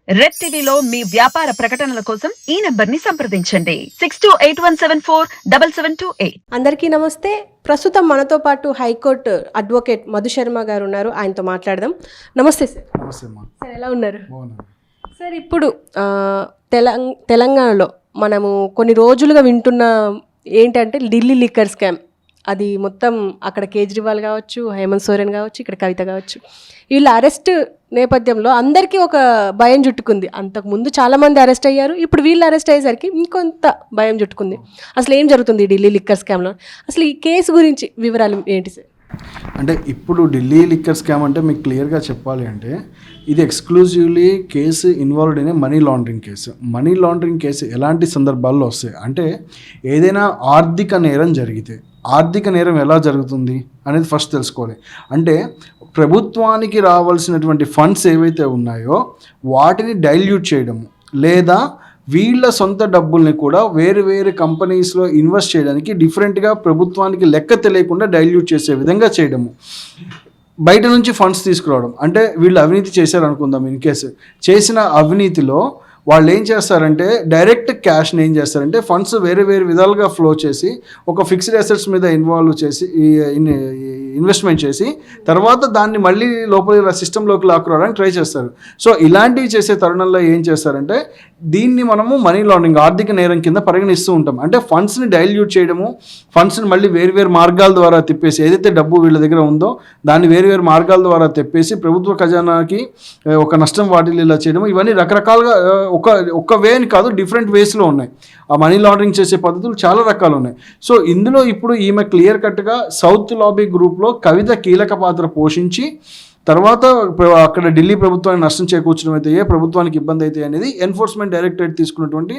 Red టీవీలో మీ వ్యాపార ప్రకటనల కోసం ఈ నంబర్ ని సంప్రదించండి 6281747728. అందరికీ నమస్తే. ప్రస్తుతం మనతో పాటు హైకోర్టు అడ్వకేట్ మధు శర్మ గారు ఉన్నారు. ఆయనతో మాట్లాడదాం. నమస్తే సార్. నమస్తే అమ్మా. సార్ ఎలా ఉన్నారు? బాగున్నాను సార్, ఇప్పుడు తెలంగాణలో మనము కొన్ని రోజులుగా వింటున్న ఏంటంటే ఢిల్లీ లిక్కర్ స్కామ్. అది మొత్తం అక్కడ కేజ్రీవాల్ కావచ్చు, హేమంత్ సోరెన్ కావచ్చు, ఇక్కడ కవిత కావచ్చు, వీళ్ళ అరెస్ట్ నేపథ్యంలో అందరికీ ఒక భయం చుట్టుకుంది. అంతకుముందు చాలామంది అరెస్ట్ అయ్యారు, ఇప్పుడు వీళ్ళు అరెస్ట్ అయ్యేసరికి ఇంకొంత భయం చుట్టుకుంది. అసలు ఏం జరుగుతుంది ఢిల్లీ లిక్కర్ స్కామ్లో? అసలు ఈ కేసు గురించి వివరాలు ఏంటి సార్? అంటే ఇప్పుడు ఢిల్లీ లిక్కర్ స్కామ్ అంటే మీకు క్లియర్గా చెప్పాలి అంటే ఇది ఎక్స్క్లూజివ్లీ కేసు ఇన్వాల్వ్డ్ అయిన money laundering case. Money laundering case ఎలాంటి సందర్భాల్లో వస్తాయి అంటే ఏదైనా ఆర్థిక నేరం జరిగితే, ఆర్థిక నేరం ఎలా జరుగుతుంది అనేది ఫస్ట్ తెలుసుకోవాలి. అంటే ప్రభుత్వానికి రావాల్సినటువంటి ఫండ్స్ ఏవైతే ఉన్నాయో వాటిని డైల్యూట్ చేయడము, లేదా వీళ్ళ సొంత డబ్బుల్ని కూడా వేరు వేరు కంపెనీస్లో ఇన్వెస్ట్ చేయడానికి డిఫరెంట్గా ప్రభుత్వానికి లెక్క తెలియకుండా డైల్యూట్ చేసే విధంగా చేయడము, బయట నుంచి ఫండ్స్ తీసుకురావడం. అంటే వీళ్ళు అవినీతి చేశారు అనుకుందాం. ఇన్ కేసు చేసిన అవినీతిలో వాళ్ళు ఏం చేస్తారంటే డైరెక్ట్ క్యాష్ని ఏం చేస్తారంటే ఫండ్స్ వేరే వేరే విధాలుగా ఫ్లో చేసి ఒక ఫిక్స్డ్ అసెట్స్ మీద ఇన్వాల్వ్ చేసి ఇన్వెస్ట్మెంట్ చేసి తర్వాత దాన్ని మళ్ళీ లోపల సిస్టంలోకి లాక్కురావడానికి ట్రై చేస్తారు. సో ఇలాంటివి చేసే తరుణంలో ఏం చేస్తారంటే దీన్ని మనము మనీ లాండరింగ్, ఆర్థిక నేరం కింద పరిగణిస్తూ ఉంటాం. అంటే ఫండ్స్ని డైల్యూట్ చేయడము, ఫండ్స్ని మళ్ళీ వేరు మార్గాల ద్వారా తిప్పేసి, ఏదైతే డబ్బు వీళ్ళ దగ్గర ఉందో దాన్ని వేరు మార్గాల ద్వారా తిప్పేసి ప్రభుత్వ ఖజానాకి ఒక నష్టం వాటిల్లేలా చేయడము, ఇవన్నీ రకరకాలుగా ఒక వే అని కాదు, డిఫరెంట్ వేస్లో ఉన్నాయి. ఆ మనీ లాండరింగ్ చేసే పద్ధతులు చాలా రకాలు ఉన్నాయి. సో ఇందులో ఇప్పుడు ఈమె క్లియర్ కట్గా సౌత్ లాబీ గ్రూప్లో కవిత కీలక పాత్ర పోషించి తర్వాత అక్కడ ఢిల్లీ ప్రభుత్వానికి నష్టం చేకూర్చడం అయితే ప్రభుత్వానికి ఇబ్బంది అయితే అనేది ఎన్ఫోర్స్మెంట్ డైరెక్టరేట్ తీసుకున్నటువంటి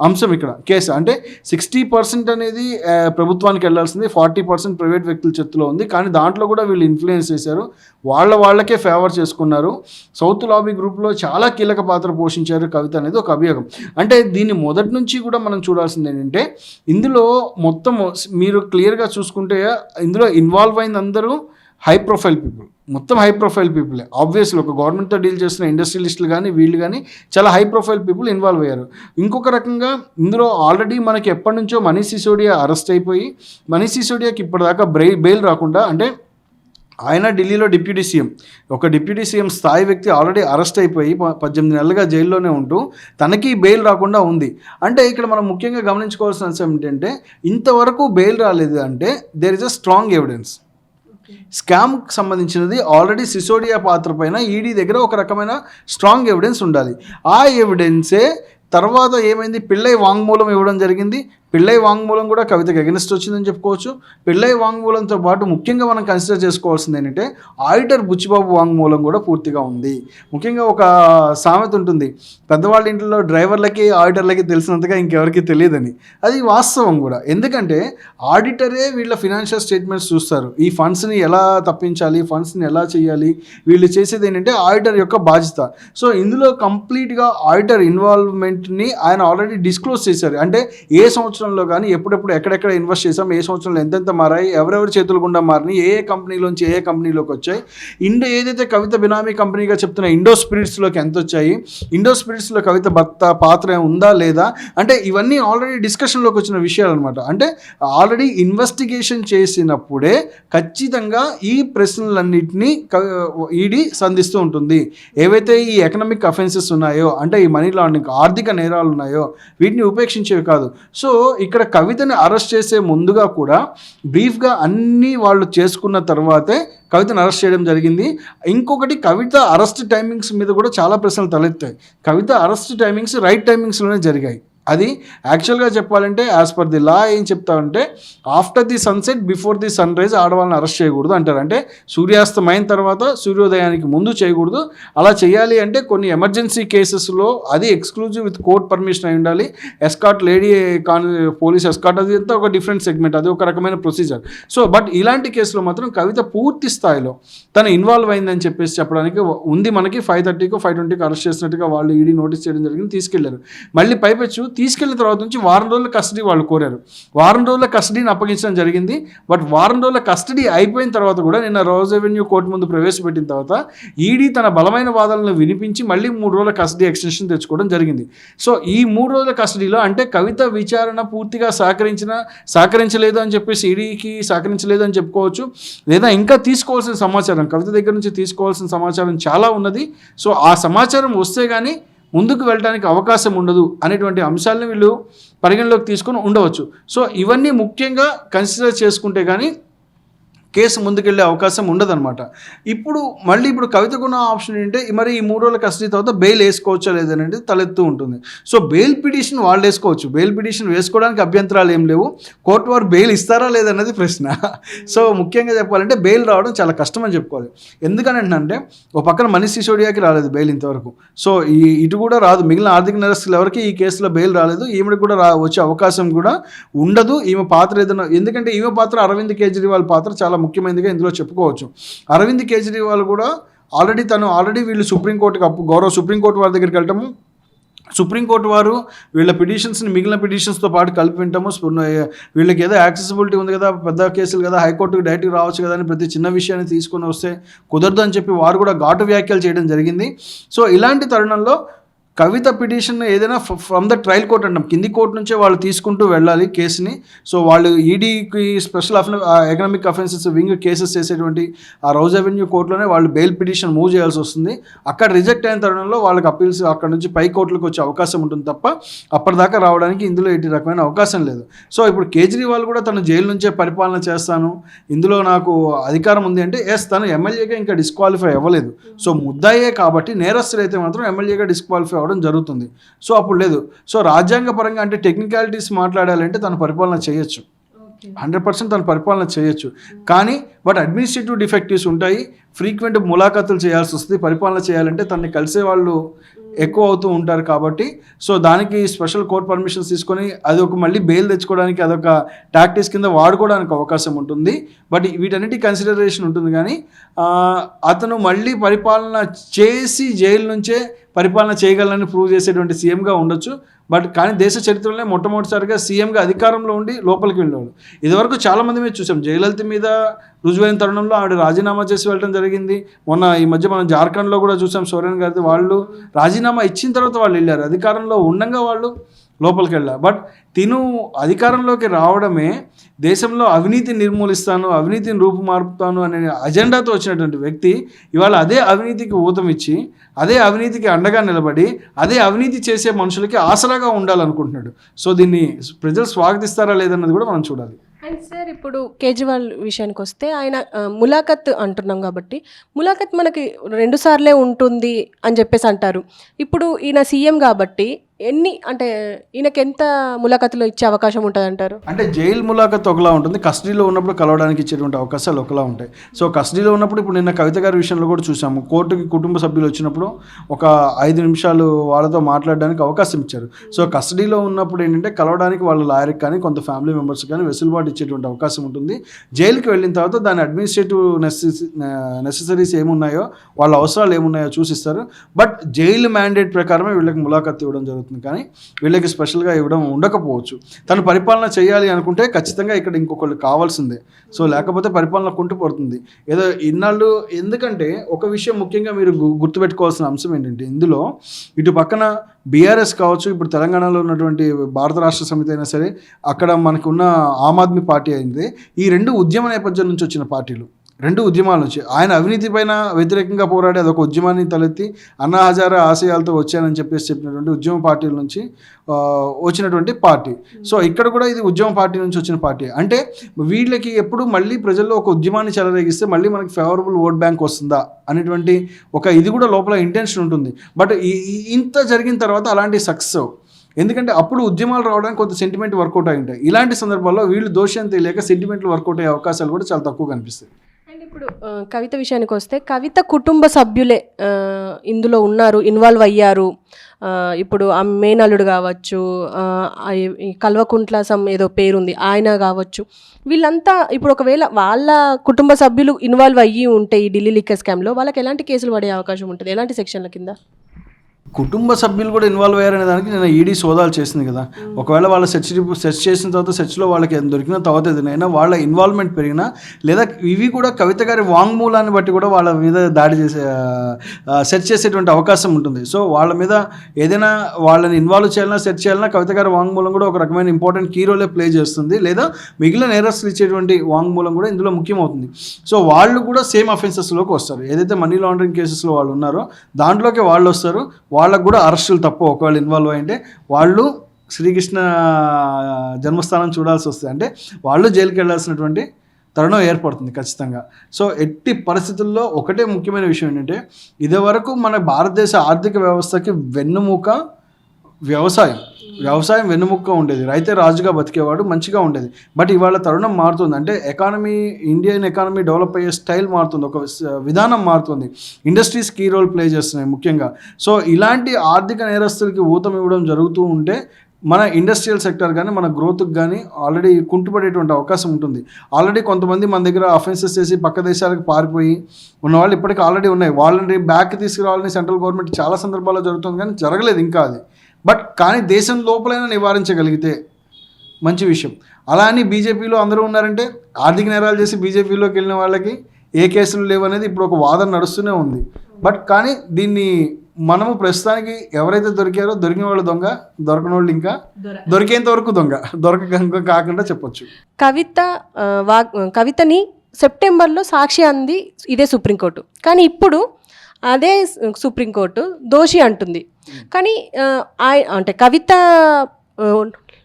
అంశం ఇక్కడ కేసు. అంటే 60% అనేది ప్రభుత్వానికి వెళ్లాల్సింది, 40% ప్రైవేట్ వ్యక్తుల చేతిలో ఉంది. కానీ దాంట్లో కూడా వీళ్ళు ఇన్ఫ్లుయెన్స్ చేశారు, వాళ్ళకే ఫేవర్ చేసుకున్నారు. సౌత్ లాబీ గ్రూప్లో చాలా కీలక పాత్ర పోషించారు కవిత అనేది ఒక అభియోగం. అంటే దీన్ని మొదటి నుంచి కూడా మనం చూడాల్సింది ఏంటంటే ఇందులో మొత్తం మీరు క్లియర్గా చూసుకుంటే ఇందులో ఇన్వాల్వ్ అయింది అందరూ హై ప్రొఫైల్ పీపుల్, మొత్తం హై ప్రొఫైల్ పీపులే. ఆబ్వియస్లీ ఒక గవర్నమెంట్తో డీల్ చేస్తున్న ఇండస్ట్రియలిస్టులు కానీ వీళ్ళు కానీ చాలా హై ప్రొఫైల్ పీపుల్ ఇన్వాల్వ్ అయ్యారు. ఇంకొక రకంగా ఇందులో ఆల్రెడీ మనకి ఎప్పటి నుంచో మనీష్ సిసోడియా అరెస్ట్ అయిపోయి, మనీష్ సిసోడియాకి ఇప్పటిదాకా బెయిల్ రాకుండా, అంటే ఆయన ఢిల్లీలో డిప్యూటీ సీఎం, ఒక డిప్యూటీ సీఎం స్థాయి వ్యక్తి ఆల్రెడీ అరెస్ట్ అయిపోయి 18 నెలలుగా జైల్లోనే ఉంటూ తనకి బెయిల్ రాకుండా ఉంది. అంటే ఇక్కడ మనం ముఖ్యంగా గమనించుకోవాల్సిన అంశం ఏంటంటే ఇంతవరకు బెయిల్ రాలేదు అంటే there is a strong evidence. స్కామ్కి సంబంధించినది ఆల్రెడీ సిసోడియా పాత్ర పైన ఈడీ దగ్గర ఒక రకమైన స్ట్రాంగ్ ఎవిడెన్స్ ఉండాలి. ఆ ఎవిడెన్సే తర్వాత ఏమైంది, పిళ్ళై వాంగ్మూలం ఇవ్వడం జరిగింది. పిళ్ళై వాంగ్మూలం కూడా కవితకి అగెనిస్ట్ వచ్చిందని చెప్పుకోవచ్చు. పిళ్ళై వాంగ్మూలంతో పాటు ముఖ్యంగా మనం కన్సిడర్ చేసుకోవాల్సింది ఏంటంటే ఆడిటర్ బుచ్చిబాబు వాంగ్మూలం కూడా పూర్తిగా ఉంది. ముఖ్యంగా ఒక సామెత ఉంటుంది, పెద్దవాళ్ళ ఇంట్లో డ్రైవర్లకి ఆడిటర్లకి తెలిసినంతగా ఇంకెవరికి తెలియదని. అది వాస్తవం కూడా. ఎందుకంటే ఆడిటరే వీళ్ళ ఫినాన్షియల్ స్టేట్మెంట్స్ చూస్తారు, ఈ ఫండ్స్ని ఎలా తప్పించాలి, ఫండ్స్ని ఎలా చేయాలి, వీళ్ళు చేసేది ఏంటంటే ఆడిటర్ యొక్క బాధ్యత. సో ఇందులో కంప్లీట్గా ఆడిటర్ ఇన్వాల్వ్మెంట్ని ఆయన ఆల్రెడీ డిస్క్లోజ్ చేశారు. అంటే ఏ సంవత్సరంలో కానీ ఎప్పుడెప్పుడు ఎక్కడెక్కడ ఇన్వెస్ట్ చేసాం, ఏ సంవత్సరంలో ఎంతెంత మారాయి, ఎవరెవరి చేతులు గుండా మారినాయి, ఏ కంపెనీలోంచి ఏ కంపెనీలోకి వచ్చాయి, ఏదైతే కవిత బినామీ కంపెనీగా చెప్తున్న ఇండో స్పిరిట్స్లోకి ఎంత వచ్చాయి, ఇండో స్పిరిట్స్లో కవిత భర్త పాత్ర ఉందా లేదా, అంటే ఇవన్నీ ఆల్రెడీ డిస్కషన్లోకి వచ్చిన విషయాలు అనమాట. అంటే ఆల్రెడీ ఇన్వెస్టిగేషన్ చేసినప్పుడే ఖచ్చితంగా ఈ ప్రశ్నలన్నింటినీ ఈడీ సంధిస్తూ ఉంటుంది. ఏవైతే ఈ ఎకనామిక్ అఫెన్సెస్ ఉన్నాయో, అంటే ఈ మనీ లాండరింగ్ ఆర్థిక నేరాలు ఉన్నాయో వీటిని ఉపేక్షించేవి కాదు. సో ఇక్కడ కవితని అరెస్ట్ చేసే ముందుగా కూడా బ్రీఫ్గా అన్నీ వాళ్ళు చేసుకున్న తర్వాతే కవితను అరెస్ట్ చేయడం జరిగింది. ఇంకొకటి, కవిత అరెస్ట్ టైమింగ్స్ మీద కూడా చాలా ప్రశ్నలు తలెత్తాయి. కవిత అరెస్ట్ టైమింగ్స్ రైట్ టైమింగ్స్లోనే జరిగాయి. అది యాక్చువల్గా చెప్పాలంటే యాజ్ పర్ ది లా ఏం చెప్తామంటే after the sunset before the sunrise ఆడవాళ్ళని అరెస్ట్ చేయకూడదు అంటారు. అంటే సూర్యాస్తమైన తర్వాత సూర్యోదయానికి ముందు చేయకూడదు. అలా చేయాలి అంటే కొన్ని ఎమర్జెన్సీ కేసెస్లో అది ఎక్స్క్లూజివ్ విత్ కోర్ట్ పర్మిషన్ అయి ఉండాలి. ఎస్కాట్ లేడీ పోలీస్ ఎస్కాట్ అది అంతా ఒక డిఫరెంట్ సెగ్మెంట్, అది ఒక రకమైన ప్రొసీజర్. సో బట్ ఇలాంటి కేసులో మాత్రం కవిత పూర్తి స్థాయిలో తను ఇన్వాల్వ్ అయిందని చెప్పడానికి ఉంది. మనకి 5:30కో 5:20కో అరెస్ట్ చేసినట్టుగా వాళ్ళు ఈడీ నోటీస్ చేయడం జరిగింది, తీసుకెళ్లారు. మళ్ళీ పైపెచ్చు తీసుకెళ్లిన తర్వాత నుంచి వారం రోజుల కస్టడీ వాళ్ళు కోరారు. వారం రోజుల కస్టడీని అప్పగించడం జరిగింది. బట్ వారం రోజుల కస్టడీ అయిపోయిన తర్వాత కూడా నిన్న రోజ్ అవెన్యూ కోర్టు ముందు ప్రవేశపెట్టిన తర్వాత ఈడీ తన బలమైన వాదనలను వినిపించి మళ్ళీ 3 రోజుల కస్టడీ ఎక్స్టెన్షన్ తెచ్చుకోవడం జరిగింది. సో ఈ 3 రోజుల కస్టడీలో అంటే కవిత విచారణ పూర్తిగా సహకరించలేదు అని చెప్పేసి ఈడీకి సహకరించలేదు అని చెప్పుకోవచ్చు. లేదా ఇంకా తీసుకోవాల్సిన సమాచారం, కవిత దగ్గర నుంచి తీసుకోవాల్సిన సమాచారం చాలా ఉన్నది. సో ఆ సమాచారం వస్తే కానీ ముందుకు వెళ్ళడానికి అవకాశం ఉండదు అనేటువంటి అంశాలను వీళ్ళు పరిగణలోకి తీసుకొని ఉండవచ్చు. సో ఇవన్నీ ముఖ్యంగా కన్సిడర్ చేసుకుంటే కానీ కేసు ముందుకెళ్ళే అవకాశం ఉండదన్నమాట. ఇప్పుడు కవితకున్న ఆప్షన్ ఏంటంటే మరి ఈ 3 రోజుల కస్టడీ తర్వాత బెయిల్ వేసుకోవచ్చా లేదనేది తలెత్తు ఉంటుంది. సో బెయిల్ పిటిషన్ వాళ్ళు వేసుకోవచ్చు. బెయిల్ పిటిషన్ వేసుకోవడానికి అభ్యంతరాలు ఏం లేవు. కోర్టు వారు బెయిల్ ఇస్తారా లేదన్నది ప్రశ్న. సో ముఖ్యంగా చెప్పాలంటే బెయిల్ రావడం చాలా కష్టం అని చెప్పుకోవాలి. ఎందుకనంటే ఒక పక్కన మనీష్ సిసోడియాకి రాలేదు బెయిల్ ఇంతవరకు. సో ఇటు కూడా రాదు. మిగిలిన ఆర్థిక నేరస్తులు ఎవరికి ఈ కేసులో బెయిల్ రాలేదు. ఈమెకు కూడా వచ్చే అవకాశం కూడా ఉండదు. ఈమె పాత్ర ఏదైనా, ఎందుకంటే ఈమె పాత్ర అరవింద్ కేజ్రీవాల్ పాత్ర చాలా ముఖ్యమైనదిగా ఇందులో చెప్పుకోవచ్చు. అరవింద్ కేజ్రీవాల్ కూడా ఆల్రెడీ వీళ్ళు గౌరవ సుప్రీంకోర్టు వారి దగ్గరికి వెళ్ళటము, సుప్రీంకోర్టు వారు వీళ్ళ పిటిషన్స్ని మిగిలిన పిటిషన్స్తో పాటు కలిపి వింటాము. వీళ్ళకి ఏదో యాక్సెసిబిలిటీ ఉంది కదా, పెద్ద కేసులు కదా, హైకోర్టుకి డైరెక్ట్గా రావచ్చు కదా అని ప్రతి చిన్న విషయాన్ని తీసుకొని వస్తే కుదరదు అని చెప్పి వారు కూడా ఘాటు వ్యాఖ్యలు చేయడం జరిగింది. సో ఇలాంటి తరుణంలో కవిత పిటిషన్ ఏదైనా ఫ్రమ్ ద ట్రయల్ కోర్ట్ అంటాం, కింది కోర్టు నుంచే వాళ్ళు తీసుకుంటూ వెళ్ళాలి కేసుని. సో వాళ్ళు ఈడీకి special economic offences wing cases చేసేటువంటి ఆ రోజ్ అవెన్యూ కోర్టులోనే వాళ్ళు బెయిల్ పిటిషన్ మూవ్ చేయాల్సి వస్తుంది. అక్కడ రిజెక్ట్ అయిన తరుణంలో వాళ్ళకి అప్పీల్స్ అక్కడ నుంచి పై కోర్టులకు వచ్చే అవకాశం ఉంటుంది తప్ప అప్పటిదాకా రావడానికి ఇందులో ఎట్టి రకమైన అవకాశం లేదు. సో ఇప్పుడు కేజ్రీవాల్ కూడా తను జైలు నుంచే పరిపాలన చేస్తాను, ఇందులో నాకు అధికారం ఉంది అంటే తను ఎమ్మెల్యేగా ఇంకా డిస్క్వాలిఫై అవ్వలేదు. సో ముద్దాయే కాబట్టి నేరస్తులైతే మాత్రం ఎమ్మెల్యేగా డిస్క్వాలిఫై జరుగుతుంది. సో అప్పుడు లేదు. సో రాజ్యాంగ పరంగా అంటే టెక్నికాలిటీస్ మాట్లాడాలంటే తను పరిపాలన చేయొచ్చు, 100% తను పరిపాలన చేయొచ్చు. కానీ బట్ అడ్మినిస్ట్రేటివ్ డిఫెక్టివ్స్ ఉంటాయి. ఫ్రీక్వెంట్ ములాఖాతులు చేయాల్సి వస్తుంది. పరిపాలన చేయాలంటే తనని కలిసే వాళ్ళు ఎక్కువ అవుతూ ఉంటారు కాబట్టి సో దానికి స్పెషల్ కోర్ట్ పర్మిషన్స్ తీసుకొని అది మళ్ళీ బెయిల్ తెచ్చుకోవడానికి అదొక టాక్టిక్స్ కింద వాడుకోవడానికి అవకాశం ఉంటుంది. బట్ వీటన్నిటి కన్సిడరేషన్ ఉంటుంది. కానీ అతను మళ్ళీ పరిపాలన చేసి జైలు నుంచే పరిపాలన చేయగలని ప్రూవ్ చేసేటువంటి సీఎంగా ఉండొచ్చు. బట్ కానీ దేశ చరిత్రలోనే మొట్టమొదటిసారిగా సీఎంగా అధికారంలో ఉండి లోపలికి వెళ్ళేవాడు. ఇదివరకు చాలామంది మీద చూసాం. జయలలిత మీద రుజువైన తరుణంలో ఆవిడ రాజీనామా చేసి వెళ్ళడం జరిగింది. ఈ మధ్య మనం జార్ఖండ్లో కూడా చూసాం సోరెన్ గారిది. వాళ్ళు రాజీనామా ఇచ్చిన తర్వాత వాళ్ళు వెళ్ళారు. అధికారంలో ఉండగా వాళ్ళు లోపలికి వెళ్ళారు. బట్ తిను అధికారంలోకి రావడమే దేశంలో అవినీతిని నిర్మూలిస్తాను, అవినీతిని రూపుమార్పుతాను అనే అజెండాతో వచ్చినటువంటి వ్యక్తి ఇవాళ అదే అవినీతికి ఊతమిచ్చి, అదే అవినీతికి అండగా నిలబడి, అదే అవినీతి చేసే మనుషులకి ఆసరాగా ఉండాలనుకుంటున్నాడు. సో దీన్ని ప్రజలు స్వాగతిస్తారా లేదన్నది కూడా మనం చూడాలి. అండ్ సార్ ఇప్పుడు కేజ్రీవాల్ విషయానికి వస్తే ఆయన ములాఖత్ అంటున్నాం కాబట్టి ములాఖత్ మనకి 2 సార్లే ఉంటుంది అని చెప్పేసి అంటారు. ఇప్పుడు ఈయన సీఎం కాబట్టి ఈయనకి ఎంత ములాఖతులు ఇచ్చే అవకాశం ఉంటుంది అంటారు? అంటే జైలు ములాఖత్ ఒకలా ఉంటుంది, కస్టడీలో ఉన్నప్పుడు కలవడానికి ఇచ్చేటువంటి అవకాశాలు ఒకలా ఉంటాయి. సో కస్టడీలో ఉన్నప్పుడు ఇప్పుడు నిన్న కవిత గారి విషయంలో కూడా చూసాము. కోర్టుకి కుటుంబ సభ్యులు వచ్చినప్పుడు ఒక 5 నిమిషాలు వాళ్ళతో మాట్లాడడానికి అవకాశం ఇచ్చారు. సో కస్టడీలో ఉన్నప్పుడు ఏంటంటే కలవడానికి వాళ్ళ లాయర్కి కానీ కొంత ఫ్యామిలీ మెంబర్స్ కానీ వెసులుబాటు ఇచ్చేటువంటి అవకాశం ఉంటుంది. జైలుకి వెళ్ళిన తర్వాత దాని అడ్మినిస్ట్రేటివ్ నెసెసరీస్ ఏమున్నాయో, వాళ్ళ అవసరాలు ఏమున్నాయో చూసిస్తారు. బట్ జైలు మ్యాండేట్ ప్రకారమే వీళ్ళకి ములాఖత్ ఇవ్వడం జరుగుతుంది. కానీ వీళ్ళకి స్పెషల్గా ఇవ్వడం ఉండకపోవచ్చు. తను పరిపాలన చేయాలి అనుకుంటే ఖచ్చితంగా ఇక్కడ ఇంకొకళ్ళు కావాల్సిందే. సో లేకపోతే పరిపాలన కుంటుపడుతుంది. ఏదో ఇన్నాళ్ళు ఎందుకంటే ఒక విషయం ముఖ్యంగా మీరు గుర్తుపెట్టుకోవాల్సిన అంశం ఏంటంటే ఇందులో ఇటు పక్కన బీఆర్ఎస్ కావచ్చు, ఇప్పుడు తెలంగాణలో ఉన్నటువంటి భారత రాష్ట్ర సమితి అయినా సరే, అక్కడ మనకున్న ఆమ్ ఆద్మీ పార్టీ అయింది. ఈ 2 ఉద్యమ నేపథ్యం నుంచి వచ్చిన పార్టీలు, 2 ఉద్యమాల నుంచి ఆయన అవినీతి పైన వ్యతిరేకంగా పోరాడి అదొక ఉద్యమాన్ని తలెత్తి అన్నా హజారా ఆశయాలతో వచ్చానని చెప్పినటువంటి ఉద్యమ పార్టీల నుంచి వచ్చినటువంటి పార్టీ. సో ఇక్కడ కూడా ఇది ఉద్యమ పార్టీ నుంచి వచ్చిన పార్టీ. అంటే వీళ్ళకి ఎప్పుడు మళ్ళీ ప్రజల్లో ఒక ఉద్యమాన్ని చెలరేగిస్తే మళ్ళీ మనకి ఫేవరబుల్ ఓట్ బ్యాంక్ వస్తుందా అనేటువంటి ఇది కూడా లోపల ఇంటెన్షన్ ఉంటుంది. బట్ ఇంత జరిగిన తర్వాత అలాంటి సక్సెస్, ఎందుకంటే అప్పుడు ఉద్యమాలు రావడానికి కొంత సెంటిమెంట్ వర్కౌట్ అయి ఉంటాయి. ఇలాంటి సందర్భాల్లో వీళ్ళు దోషం తెలియక సెంటిమెంట్లు వర్కౌట్ అయ్యే అవకాశాలు కూడా చాలా తక్కువ కనిపిస్తాయి. అండ్ ఇప్పుడు కవిత విషయానికి వస్తే కవిత కుటుంబ సభ్యులే ఇందులో ఉన్నారు, ఇన్వాల్వ్ అయ్యారు. ఇప్పుడు ఆ మేనల్లుడు కావచ్చు, కల్వకుంట్ల ఏదో పేరుంది ఆయన కావచ్చు, వీళ్ళంతా ఇప్పుడు ఒకవేళ వాళ్ళ కుటుంబ సభ్యులు ఇన్వాల్వ్ అయ్యి ఉంటే ఈ ఢిల్లీ లిక్కర్ స్కామ్లో వాళ్ళకి ఎలాంటి కేసులు పడే అవకాశం ఉంటుంది? ఎలాంటి సెక్షన్ల కింద? కుటుంబ సభ్యులు కూడా ఇన్వాల్వ్ అయ్యారనే దానికి నేను ఈడీ సోదాలు చేసింది కదా. ఒకవేళ వాళ్ళ సెర్చ్ చేసిన తర్వాత సెర్చ్లో వాళ్ళకి ఏం దొరికిన తర్వాత ఏదైనా వాళ్ళ ఇన్వాల్వ్మెంట్ పెరిగినా, లేదా ఇవి కూడా కవిత గారి వాంగ్మూలాన్ని బట్టి కూడా వాళ్ళ మీద దాడి చేసే సెర్చ్ చేసేటువంటి అవకాశం ఉంటుంది. సో వాళ్ళ మీద ఏదైనా వాళ్ళని ఇన్వాల్వ్ చేయాలన్నా సెర్చ్ చేయాలన్నా కవిత గారి వాంగ్మూలం కూడా ఒక రకమైన ఇంపార్టెంట్ కీ రోలే ప్లే చేస్తుంది, లేదా మిగిలిన నేరస్తులు ఇచ్చేటువంటి వాంగ్మూలం కూడా ఇందులో ముఖ్యమవుతుంది. సో వాళ్ళు కూడా సేమ్ అఫెన్సెస్లోకి వస్తారు. ఏదైతే మనీ లాండరింగ్ కేసెస్లో వాళ్ళు ఉన్నారో దాంట్లోకి వాళ్ళు వస్తారు. వాళ్ళకు కూడా అరెస్టులు తప్ప ఒకవేళ ఇన్వాల్వ్ అయ్యింటే వాళ్ళు శ్రీకృష్ణ జన్మస్థానం చూడాల్సి వస్తుంది. అంటే వాళ్ళు జైలుకి వెళ్ళాల్సినటువంటి తరుణం ఏర్పడుతుంది ఖచ్చితంగా. సో ఎట్టి పరిస్థితుల్లో ఒకటే ముఖ్యమైన విషయం ఏంటంటే, ఇదివరకు మన భారతదేశ ఆర్థిక వ్యవస్థకి వెన్నుముక వ్యవసాయం వెన్నుముక్క ఉండేది. రైతే రాజుగా బతికేవాడు, మంచిగా ఉండేది. బట్ ఇవాళ తరుణం మారుతుంది. అంటే ఇండియన్ ఎకానమీ డెవలప్ అయ్యే స్టైల్ మారుతుంది, ఒక విధానం మారుతుంది. ఇండస్ట్రీస్ కీ రోల్ ప్లే చేస్తున్నాయి ముఖ్యంగా. సో ఇలాంటి ఆర్థిక నేరస్తులకి ఊతం ఇవ్వడం జరుగుతూ ఉంటే మన ఇండస్ట్రియల్ సెక్టర్ కానీ మన గ్రోత్కి కానీ ఆల్రెడీ కుంటుపడేటువంటి అవకాశం ఉంటుంది. ఆల్రెడీ కొంతమంది మన దగ్గర అఫెన్సెస్ చేసి పక్క దేశాలకు పారిపోయి ఉన్నవాళ్ళు ఇప్పటికీ ఆల్రెడీ ఉన్నాయి. వాళ్ళని బ్యాక్ తీసుకురావాలని సెంట్రల్ గవర్నమెంట్ చాలా సందర్భాల్లో జరుగుతుంది, కానీ జరగలేదు ఇంకా అది. బట్ కానీ దేశం లోపలైనా నివారించగలిగితే మంచి విషయం. అలా అని బీజేపీలో అందరూ ఉన్నారంటే ఆర్థిక నేరాలు చేసి బీజేపీలోకి వెళ్ళిన వాళ్ళకి ఏ కేసులు లేవనేది ఇప్పుడు ఒక వాదన నడుస్తూనే ఉంది. బట్ కానీ దీన్ని మనము ప్రస్తుతానికి ఎవరైతే దొరికారో దొరికిన వాళ్ళు దొంగ, దొరకని వాళ్ళు ఇంకా దొరికేంత వరకు దొంగ, దొరక కాకుండా చెప్పొచ్చు. కవితని సెప్టెంబర్లో సాక్షి అంది ఇదే సుప్రీంకోర్టు, కానీ ఇప్పుడు అదే సుప్రీంకోర్టు దోషి అంటుంది. కానీ అంటే కవిత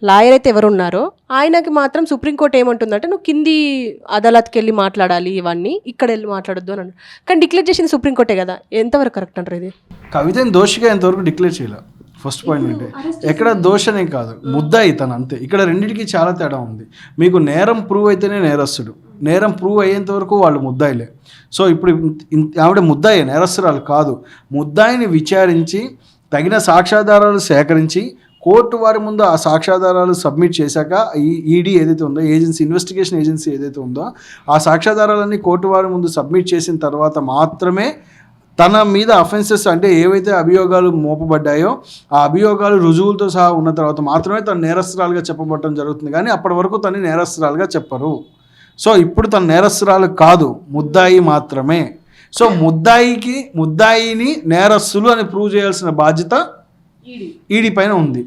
లాయర్ అయితే ఎవరున్నారో ఆయనకి మాత్రం సుప్రీంకోర్టు ఏమంటుందంటే నువ్వు కింది అదాలత్కి వెళ్ళి మాట్లాడాలి, ఇవన్నీ ఇక్కడ వెళ్ళి మాట్లాడొద్దు అని. కానీ డిక్లేర్ చేసింది సుప్రీంకోర్టే కదా, ఎంతవరకు కరెక్ట్ అంటారు ఇది? కవితని దోషిగా ఎంతవరకు డిక్లేర్ చేయలేదు. ఫస్ట్ పాయింట్ అంటే ఎక్కడ దోషనే కాదు, ముద్దాయి తను అంతే. ఇక్కడ రెండింటికి చాలా తేడా ఉంది. మీకు నేరం ప్రూవ్ అయితేనే నేరస్తుడు, నేరం ప్రూవ్ అయ్యేంత వరకు వాళ్ళు ముద్దాయిలే. సో ఇప్పుడు ఆవిడ ముద్దాయి, నేరస్తురాలు కాదు. ముద్దాయిని విచారించి తగిన సాక్ష్యాధారాలు సేకరించి కోర్టు వారి ముందు ఆ సాక్ష్యాధారాలు సబ్మిట్ చేశాక ఈ ఈడీ ఏదైతే ఉందో ఇన్వెస్టిగేషన్ ఏజెన్సీ ఏదైతే ఉందో ఆ సాక్ష్యాధారాలన్నీ కోర్టు వారి ముందు సబ్మిట్ చేసిన తర్వాత మాత్రమే తన మీద అఫెన్సెస్ అంటే ఏవైతే అభియోగాలు మోపబడ్డాయో ఆ అభియోగాలు రుజువులతో సహా ఉన్న తర్వాత మాత్రమే తను నేరస్తురాలుగా చెప్పబడటం జరుగుతుంది. కానీ అప్పటి వరకు తను నేరస్తురాలుగా చెప్పరు. సో ఇప్పుడు తన నేరస్తురాలు కాదు, ముద్దాయి మాత్రమే. సో ముద్దాయిని నేరస్తులు అని ప్రూవ్ చేయాల్సిన బాధ్యత ఈడీ పైన ఉంది.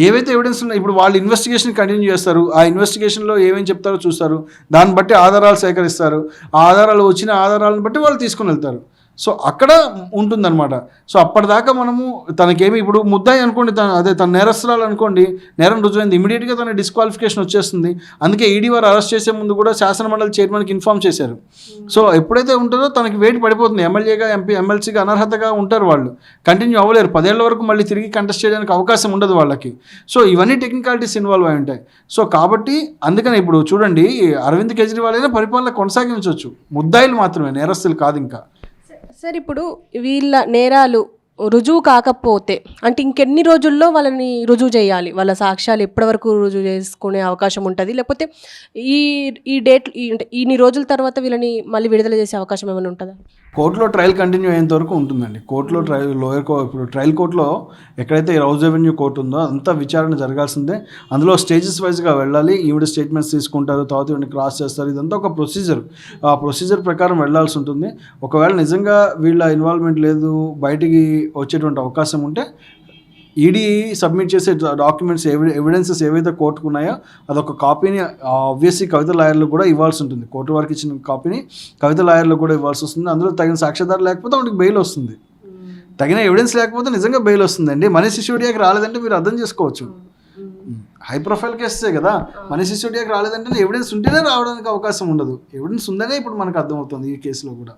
ఏవైతే ఎవిడెన్స్ ఉన్నాయి ఇప్పుడు వాళ్ళు ఇన్వెస్టిగేషన్ కంటిన్యూ చేస్తారు. ఆ ఇన్వెస్టిగేషన్లో ఏమేమి చెప్తారో చూస్తారు, దాన్ని బట్టి ఆధారాలు సేకరిస్తారు. ఆ ఆధారాలు వచ్చిన ఆధారాలను బట్టి వాళ్ళు తీసుకుని వెళ్తారు. సో అక్కడ ఉంటుందన్నమాట. సో అప్పటిదాకా మనము తనకేమి ఇప్పుడు ముద్దాయి అనుకోండి, తన నేరస్తురాలు అనుకోండి, నేరం రుజువైంది, ఇమీడియట్గా తన డిస్క్వాలిఫికేషన్ వచ్చేస్తుంది. అందుకే ఈడీ వారు అరెస్ట్ చేసే ముందు కూడా శాసనమండలి చైర్మన్కి ఇన్ఫార్మ్ చేశారు. సో ఎప్పుడైతే ఉంటుందో తనకి వెయిట్ పడిపోతుంది. ఎమ్మెల్యేగా ఎమ్మెల్సీగా అనర్హతగా ఉంటారు, వాళ్ళు కంటిన్యూ అవ్వలేరు. 10 ఏళ్ల వరకు మళ్ళీ తిరిగి కంటెస్ట్ చేయడానికి అవకాశం ఉండదు వాళ్ళకి. సో ఇవన్నీ టెక్నికాలిటీస్ ఇన్వాల్వ్ అయి ఉంటాయి. సో కాబట్టి అందుకని ఇప్పుడు చూడండి, అరవింద్ కేజ్రీవాల్ అయినా పరిపాలన కొనసాగించవచ్చు, ముద్దాయిలు మాత్రమే, నేరస్తులు కాదు. ఇంకా సార్ ఇప్పుడు వీళ్ళ నేరాలు రుజువు కాకపోతే అంటే ఇంకెన్ని రోజుల్లో వాళ్ళని రుజువు చేయాలి? వాళ్ళ సాక్ష్యాలు ఎప్పటి వరకు రుజువు చేసుకునే అవకాశం ఉంటుంది? లేకపోతే ఈ డేట్ అంటే ఇన్ని రోజుల తర్వాత వీళ్ళని మళ్ళీ విడుదల చేసే అవకాశం ఏమైనా ఉంటుందా? కోర్టులో ట్రయల్ కంటిన్యూ అయ్యేంత వరకు ఉంటుందండి. కోర్టులో ఇప్పుడు ట్రయల్ కోర్టులో ఎక్కడైతే హౌస్ రెవెన్యూ కోర్టు ఉందో అంతా విచారణ జరగాల్సిందే. అందులో స్టేజెస్ వైజ్గా వెళ్ళాలి. ఈవిడ స్టేట్మెంట్స్ తీసుకుంటారు, తర్వాత ఈవిడ క్రాస్ చేస్తారు. ఇదంతా ఒక ప్రొసీజర్. ఆ ప్రొసీజర్ ప్రకారం వెళ్ళాల్సి ఉంటుంది. ఒకవేళ నిజంగా వీళ్ళ ఇన్వాల్వ్మెంట్ లేదు, బయటికి వచ్చేటువంటి అవకాశం ఉంటే ఈడీ సబ్మిట్ చేసే డాక్యుమెంట్స్ ఎవిడెన్సెస్ ఏవైతే కోర్టుకు ఉన్నాయో అదొక కాపీని ఆబ్వియస్లీ కవిత లాయర్లకు కూడా ఇవ్వాల్సి ఉంటుంది. కోర్టు వారికి ఇచ్చిన కాపీని కవిత లాయర్లకు కూడా ఇవ్వాల్సి వస్తుంది. అందులో తగిన సాక్ష్యాధారం లేకపోతే వాటికి బెయిల్ వస్తుంది. తగిన ఎవిడెన్స్ లేకపోతే నిజంగా బెయిల్ వస్తుందండి. మనీష్ సిసోడియాకి రాలేదంటే మీరు అర్థం చేసుకోవచ్చు, హై ప్రొఫైల్ కేసే కదా. మనీష్ సిసోడియాకి రాలేదంటే ఎవిడెన్స్ ఉంటేనే రావడానికి అవకాశం ఉండదు. ఎవిడెన్స్ ఉందనే ఇప్పుడు మనకు అర్థమవుతుంది ఈ కేసులో కూడా.